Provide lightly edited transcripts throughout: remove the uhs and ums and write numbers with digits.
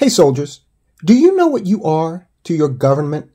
Hey soldiers, do you know what you are to your government?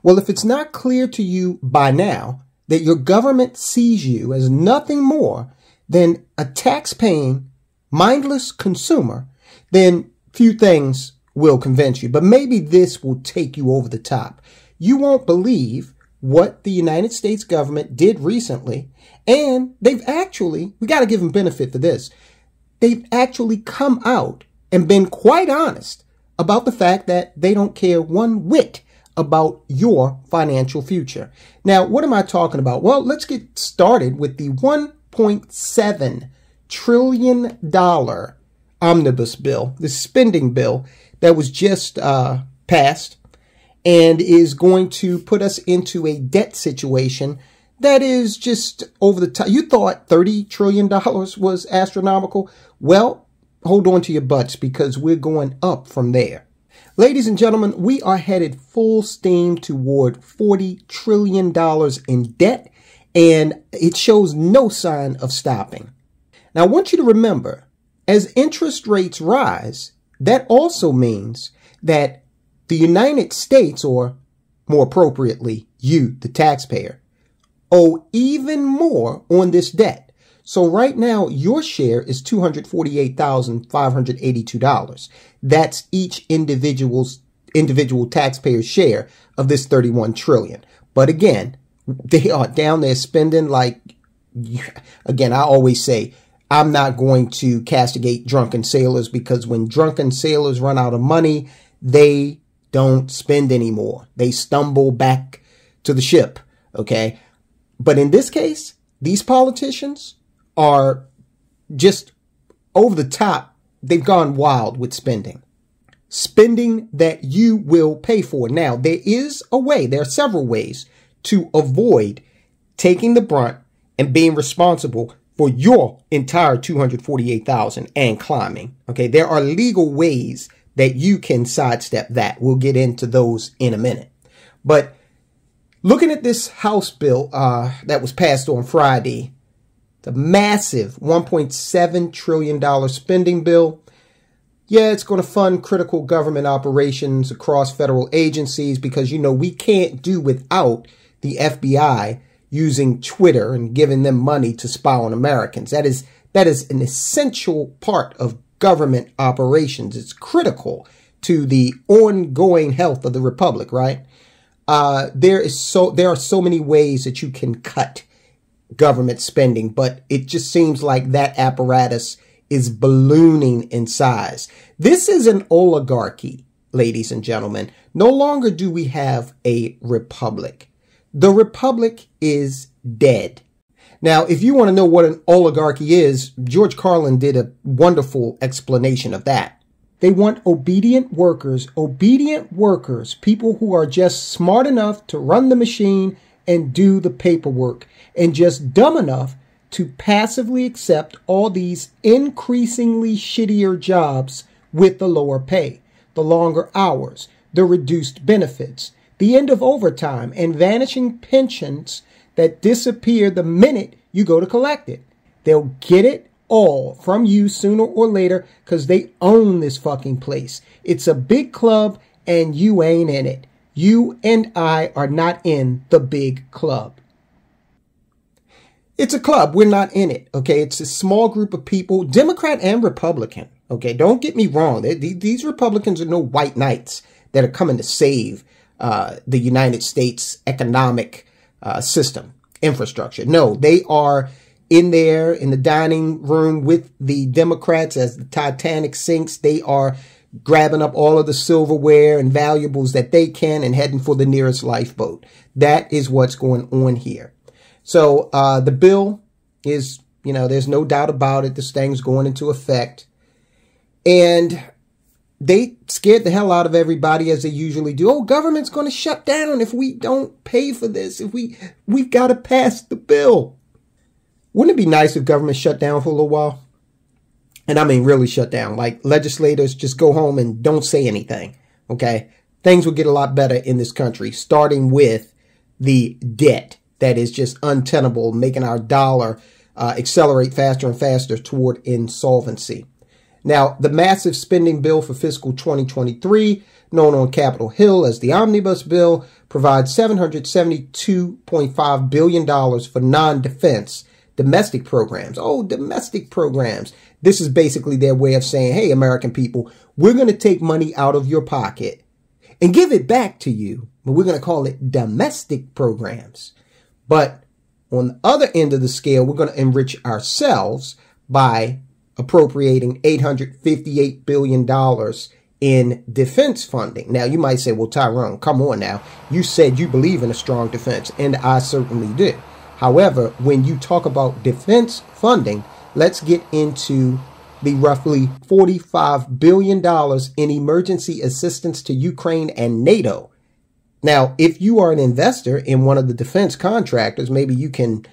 Well, if it's not clear to you by now that your government sees you as nothing more than a tax-paying, mindless consumer, then few things will convince you. But maybe this will take you over the top. You won't believe what the United States government did recently, and we got to give them benefit for this. They've actually come out and been quite honest about the fact that they don't care one whit about your financial future. Now, what am I talking about? Well, let's get started with the $1.7 trillion Omnibus bill, the spending bill that was just passed and is going to put us into a debt situation that is just over the top. You thought $30 trillion was astronomical? Well, hold on to your butts because we're going up from there. Ladies and gentlemen, we are headed full steam toward $40 trillion in debt, and it shows no sign of stopping. Now, I want you to remember, as interest rates rise, that also means that the United States, or more appropriately, you, the taxpayer, owe even more on this debt. So right now, your share is $248,582. That's each individual taxpayer's share of this $31 trillion. But again, they are down there spending like, again, I always say, I'm not going to castigate drunken sailors because when drunken sailors run out of money, they don't spend anymore. They stumble back to the ship, okay? But in this case, these politicians are just over the top. They've gone wild with spending. Spending that you will pay for. Now, there is a way, there are several ways to avoid taking the brunt and being responsible for your entire $248,000 and climbing. Okay, there are legal ways that you can sidestep that. We'll get into those in a minute. But looking at this House bill that was passed on Friday, the massive $1.7 trillion spending bill. Yeah, it's going to fund critical government operations across federal agencies because, you know, we can't do without the FBI using Twitter and giving them money to spy on Americans. That is an essential part of government operations. It's critical to the ongoing health of the republic, right? There are so many ways that you can cut government spending, but it just seems like that apparatus is ballooning in size. This is an oligarchy, ladies and gentlemen. No longer do we have a republic. The republic is dead. Now, if you want to know what an oligarchy is, George Carlin did a wonderful explanation of that. They want obedient workers, people who are just smart enough to run the machine and do the paperwork, and just dumb enough to passively accept all these increasingly shittier jobs with the lower pay, the longer hours, the reduced benefits, the end of overtime, and vanishing pensions that disappear the minute you go to collect it. They'll get it all from you sooner or later because they own this fucking place. It's a big club and you ain't in it. You and I are not in the big club. It's a club. We're not in it. Okay. It's a small group of people, Democrat and Republican. Okay. Don't get me wrong. These Republicans are no white knights that are coming to save the United States economic system, infrastructure. No, they are in there in the dining room with the Democrats as the Titanic sinks. They are grabbing up all of the silverware and valuables that they can and heading for the nearest lifeboat. That is what's going on here. So the bill is, you know, there's no doubt about it. This thing's going into effect. And they scared the hell out of everybody as they usually do. Oh, government's going to shut down if we don't pay for this. If we've got to pass the bill. Wouldn't it be nice if government shut down for a little while? And I mean really shut down. Like legislators just go home and don't say anything. Okay? Things will get a lot better in this country, starting with the debt that is just untenable, making our dollar accelerate faster and faster toward insolvency. Now, the massive spending bill for fiscal 2023, known on Capitol Hill as the Omnibus bill, provides $772.5 billion for non-defense domestic programs. Oh, domestic programs. This is basically their way of saying, hey, American people, we're going to take money out of your pocket and give it back to you, but we're going to call it domestic programs. But on the other end of the scale, we're going to enrich ourselves by appropriating $858 billion in defense funding. Now, you might say, well, Tyrone, come on now. You said you believe in a strong defense, and I certainly do. However, when you talk about defense funding, let's get into the roughly $45 billion in emergency assistance to Ukraine and NATO. Now, if you are an investor in one of the defense contractors, maybe you can,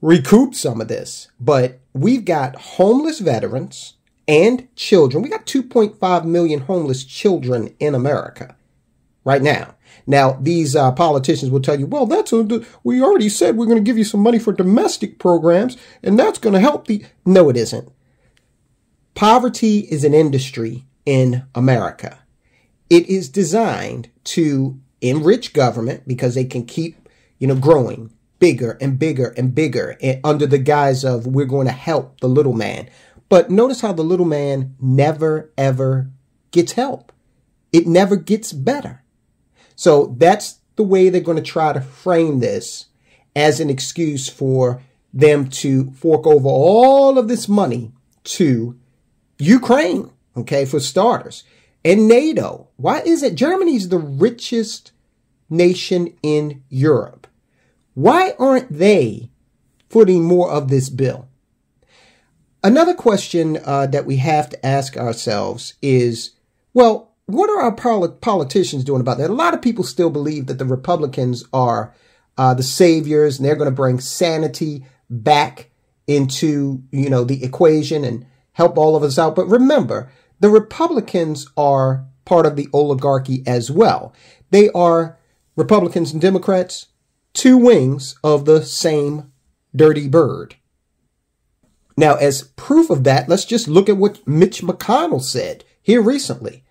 recoup some of this. But we've got homeless veterans and children. We got 2.5 million homeless children in America right now. Now, these politicians will tell you, well, we already said we're going to give you some money for domestic programs, and that's going to help the... No, it isn't. Poverty is an industry in America. It is designed to enrich government because they can keep, growing bigger and bigger and bigger under the guise of we're going to help the little man. But notice how the little man never, ever gets help. It never gets better. So that's the way they're going to try to frame this as an excuse for them to fork over all of this money to Ukraine, okay, for starters. And NATO. Why is it Germany's the richest nation in Europe? Why aren't they footing more of this bill? Another question that we have to ask ourselves is, well, what are our politicians doing about that? A lot of people still believe that the Republicans are the saviors and they're going to bring sanity back into, the equation and help all of us out. But remember, the Republicans are part of the oligarchy as well. They are Republicans and Democrats, two wings of the same dirty bird. Now, as proof of that, let's just look at what Mitch McConnell said here recently.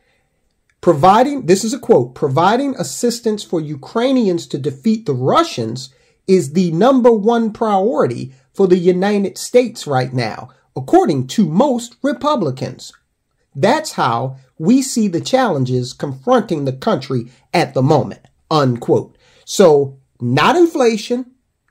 This is a quote, providing assistance for Ukrainians to defeat the Russians is the #1 priority for the United States right now, according to most Republicans. That's how we see the challenges confronting the country at the moment, unquote. So not inflation,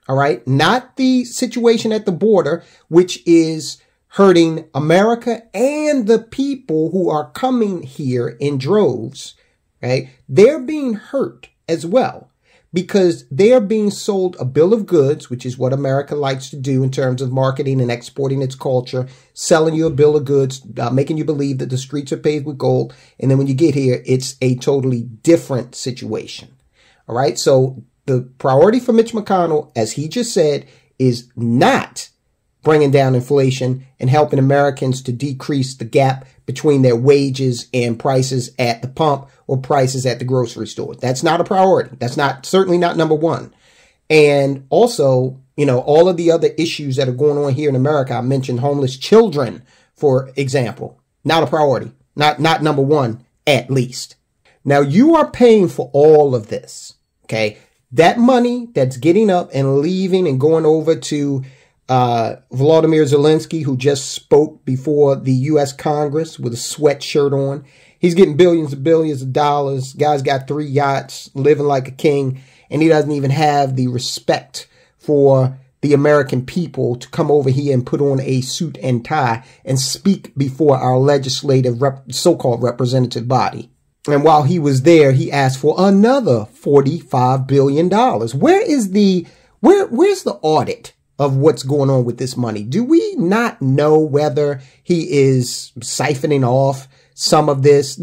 all right, not the situation at the border, which is hurting America and the people who are coming here in droves, right? They're being hurt as well because they're being sold a bill of goods, which is what America likes to do in terms of marketing and exporting its culture, selling you a bill of goods, making you believe that the streets are paved with gold. And then when you get here, it's a totally different situation. All right. So the priority for Mitch McConnell, as he just said, is not bringing down inflation and helping Americans to decrease the gap between their wages and prices at the pump or prices at the grocery store. That's not a priority. That's certainly not #1. And also, all of the other issues that are going on here in America, I mentioned homeless children, for example, not a priority, not #1 at least. Now you are paying for all of this. Okay. That money that's getting up and leaving and going over to Volodymyr Zelensky, who just spoke before the U.S. Congress with a sweatshirt on. He's getting billions and billions of dollars. Guy's got 3 yachts, living like a king, and he doesn't even have the respect for the American people to come over here and put on a suit and tie and speak before our legislative so-called representative body. And while he was there, he asked for another $45 billion. Where's the audit of what's going on with this money? Do we not know whether he is siphoning off some of this?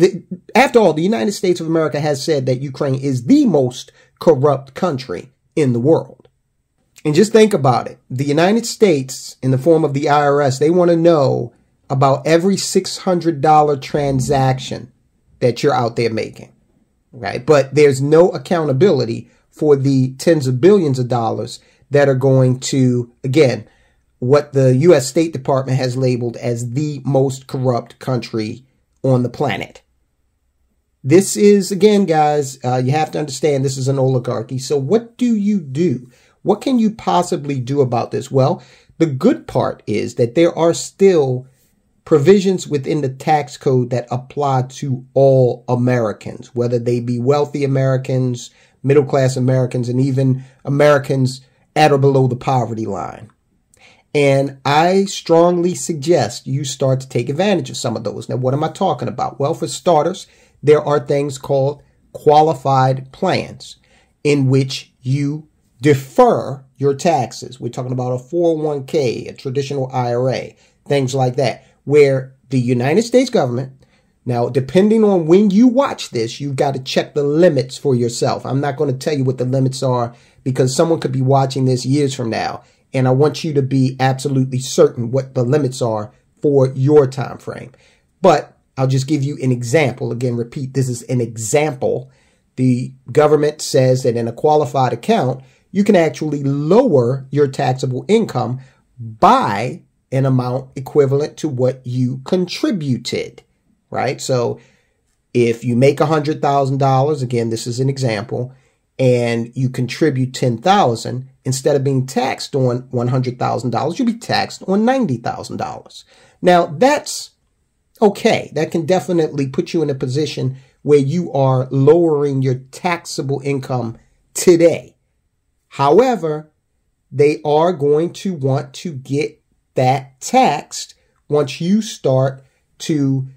After all, the United States of America has said that Ukraine is the most corrupt country in the world. And just think about it. The United States, in the form of the IRS, they want to know about every $600 transaction that you're out there making, right? But there's no accountability for the tens of billions of dollars that are going to, again, what the U.S. State Department has labeled as the most corrupt country on the planet. This is, again, guys, you have to understand this is an oligarchy. So what do you do? What can you possibly do about this? Well, the good part is that there are still provisions within the tax code that apply to all Americans, whether they be wealthy Americans, middle-class Americans, and even Americans at or below the poverty line. And I strongly suggest you start to take advantage of some of those. Now, what am I talking about? Well, for starters, there are things called qualified plans in which you defer your taxes. We're talking about a 401k, a traditional IRA, things like that, where the United States government, now, depending on when you watch this, you've got to check the limits for yourself. I'm not going to tell you what the limits are because someone could be watching this years from now, and I want you to be absolutely certain what the limits are for your time frame. But I'll just give you an example. Again, repeat, this is an example. The government says that in a qualified account, you can actually lower your taxable income by an amount equivalent to what you contributed, right? So if you make $100,000, again, this is an example, and you contribute $10,000, instead of being taxed on $100,000, you'll be taxed on $90,000. Now, that's okay. That can definitely put you in a position where you are lowering your taxable income today. However, they are going to want to get that taxed once you start to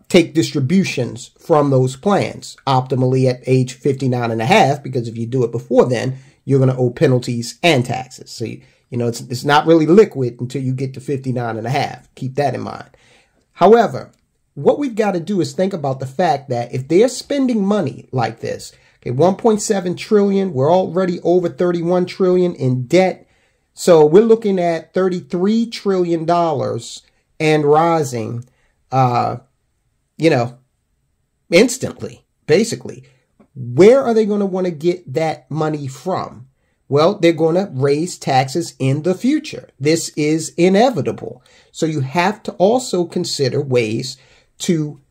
take distributions from those plans, optimally at age 59 and a half, because if you do it before then, you're going to owe penalties and taxes. So, you know, it's not really liquid until you get to 59 and a half. Keep that in mind. However, what we've got to do is think about the fact that if they're spending money like this, okay, 1.7 trillion, we're already over 31 trillion in debt. So we're looking at $33 trillion and rising, you know, instantly, basically. Where are they going to want to get that money from? Well, they're going to raise taxes in the future. This is inevitable. So you have to also consider ways to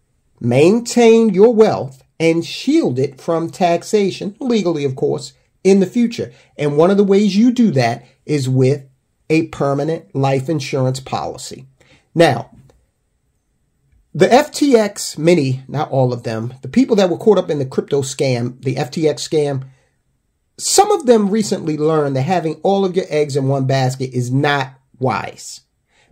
maintain your wealth and shield it from taxation, legally, of course, in the future. And one of the ways you do that is with a permanent life insurance policy. Now, the FTX, many, not all of them, the people that were caught up in the crypto scam, the FTX scam, some of them recently learned that having all of your eggs in one basket is not wise,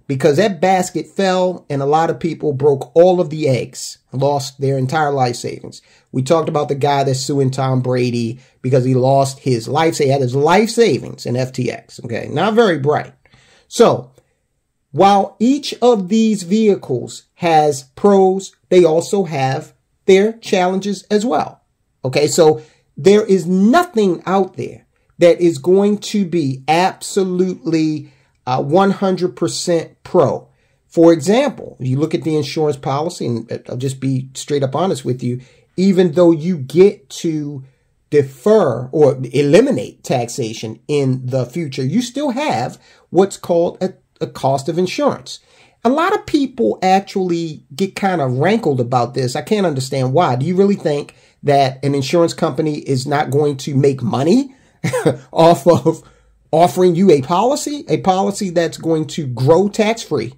because that basket fell and a lot of people broke all of the eggs, lost their entire life savings. We talked about the guy that's suing Tom Brady because he lost his life. He had his life savings in FTX. Okay, not very bright. So while each of these vehicles has pros, they also have their challenges as well. Okay, so there is nothing out there that is going to be absolutely 100% pro. For example, if you look at the insurance policy, and I'll just be straight up honest with you, even though you get to defer or eliminate taxation in the future, you still have what's called a cost of insurance. A lot of people actually get kind of rankled about this. I can't understand why. Do you really think that an insurance company is not going to make money off of offering you a policy that's going to grow tax-free,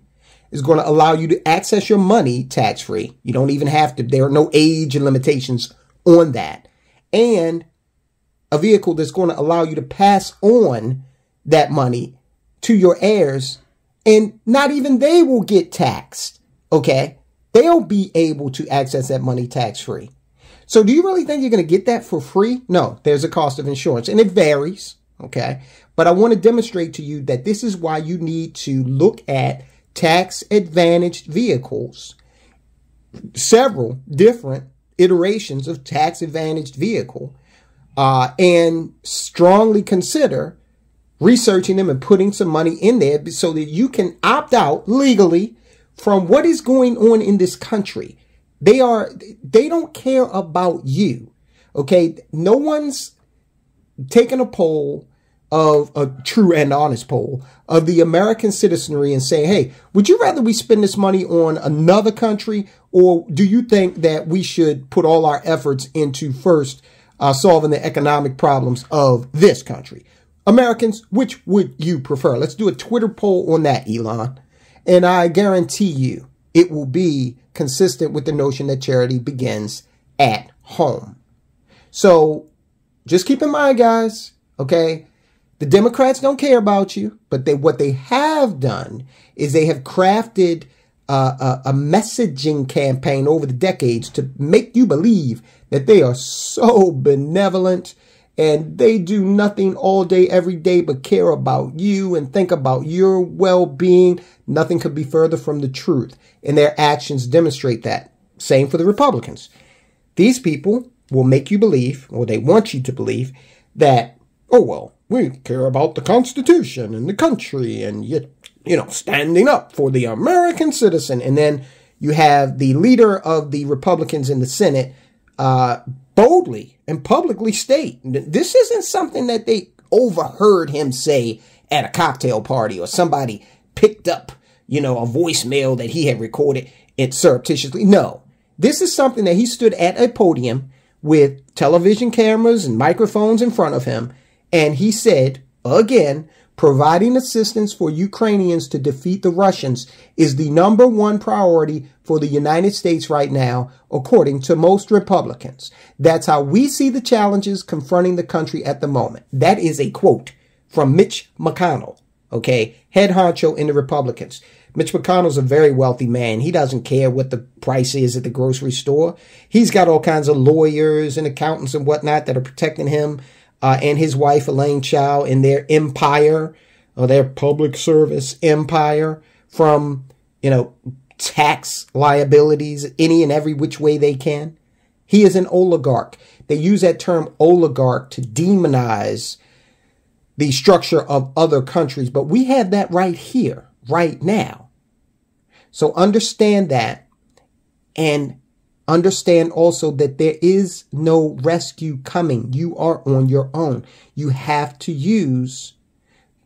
is going to allow you to access your money tax-free? You don't even have to, there are no age limitations on that. And a vehicle that's going to allow you to pass on that money to your heirs, and not even they will get taxed, okay? They'll be able to access that money tax-free. So do you really think you're going to get that for free? No, there's a cost of insurance, and it varies, okay? But I want to demonstrate to you that this is why you need to look at tax-advantaged vehicles, several different iterations of tax-advantaged vehicle, and strongly consider researching them and putting some money in there so that you can opt out legally from what is going on in this country. They don't care about you. Okay. No one's taken a poll of a true and honest poll of the American citizenry and saying, hey, would you rather we spend this money on another country, or do you think that we should put all our efforts into first solving the economic problems of this country? Americans, which would you prefer? Let's do a Twitter poll on that, Elon. And I guarantee you it will be consistent with the notion that charity begins at home. So just keep in mind, guys, okay, the Democrats don't care about you, but what they have done is they have crafted a messaging campaign over the decades to make you believe that they are so benevolent and they do nothing all day, every day, but care about you and think about your well-being. Nothing could be further from the truth, and their actions demonstrate that. Same for the Republicans. These people will make you believe, or they want you to believe, that, oh, well, we care about the Constitution and the country and, you know, standing up for the American citizen. And then you have the leader of the Republicans in the Senate boldly and publicly state, this isn't something that they overheard him say at a cocktail party or somebody picked up, you know, a voicemail that he had recorded it surreptitiously. No, this is something that he stood at a podium with television cameras and microphones in front of him. And he said, again, providing assistance for Ukrainians to defeat the Russians is the #1 priority for the United States right now, according to most Republicans. That's how we see the challenges confronting the country at the moment. That is a quote from Mitch McConnell, okay, head honcho in the Republicans. Mitch McConnell's a very wealthy man. He doesn't care what the price is at the grocery store. He's got all kinds of lawyers and accountants and whatnot that are protecting him and his wife, Elaine Chao, in their empire, or their public service empire, from, you know, tax liabilities any and every which way they can. He is an oligarch. They use that term oligarch to demonize the structure of other countries, but we have that right here, right now. So understand that, and understand also that there is no rescue coming. You are on your own. You have to use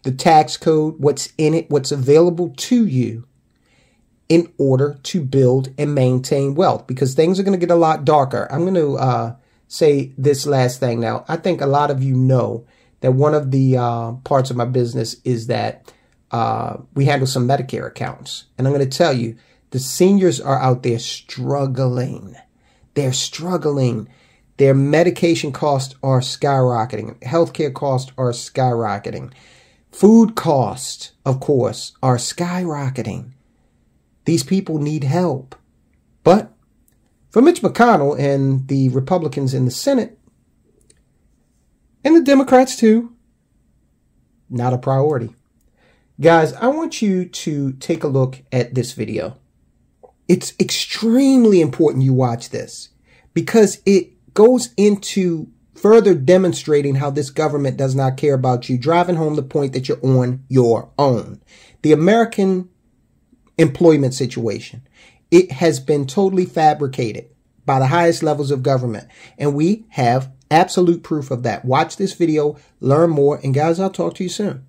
the tax code, what's in it, what's available to you, in order to build and maintain wealth, because things are going to get a lot darker. I'm going to say this last thing now. I think a lot of you know that one of the parts of my business is that we handle some Medicare accounts. And I'm going to tell you, the seniors are out there struggling. They're struggling. Their medication costs are skyrocketing. Healthcare costs are skyrocketing. Food costs, of course, are skyrocketing. These people need help. But for Mitch McConnell and the Republicans in the Senate, and the Democrats too, not a priority. Guys, I want you to take a look at this video. It's extremely important you watch this, because it goes into further demonstrating how this government does not care about you, driving home the point that you're on your own. The American employment situation, it has been totally fabricated by the highest levels of government, and we have absolute proof of that. Watch this video, learn more, and guys, I'll talk to you soon.